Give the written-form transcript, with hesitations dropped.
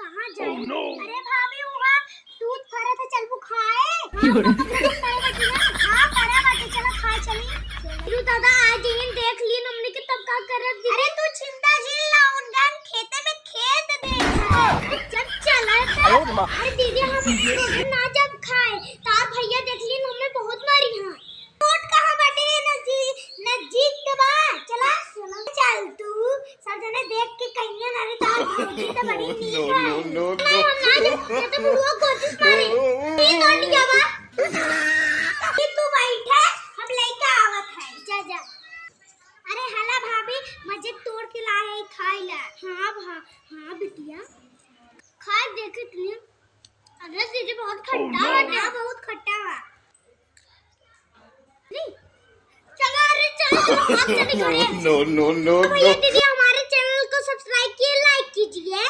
कहाँ जाए? अरे भाभी वहाँ दूध फरा था, चल वो खाए। हाँ फरा बाटे, चला खा चली। यू दादा आज इन देख ली हमने कि तब का करब। अरे तू चिंता झेल ला, उनका खेते में खेत दे। जब चला अरे दीदी हम ना जब खाए तार भैया देख ली हमने बहुत मारी। हां रोड कहां बाटे? नजदीक दबा चला चल तू सब जने देख के कहिया ना रे तार भौजी तो बड़ी नीक है। हम ना जब तो बुआ कोशिश मारी ठीक कर लिया बा। कि तू बैठे हम लेके आवत है जा जा। अरे हला भाभी मजे तोड़ के लाए खाई ला। हां बिटिया खा देख तू। अरे दीदी बहुत खट्टा है ना, बहुत खट्टा है। नहीं चलो अरे चलो आप चले घरे। नो दीदी हमारे चैनल को सब्सक्राइब कीजिए, लाइक कीजिए।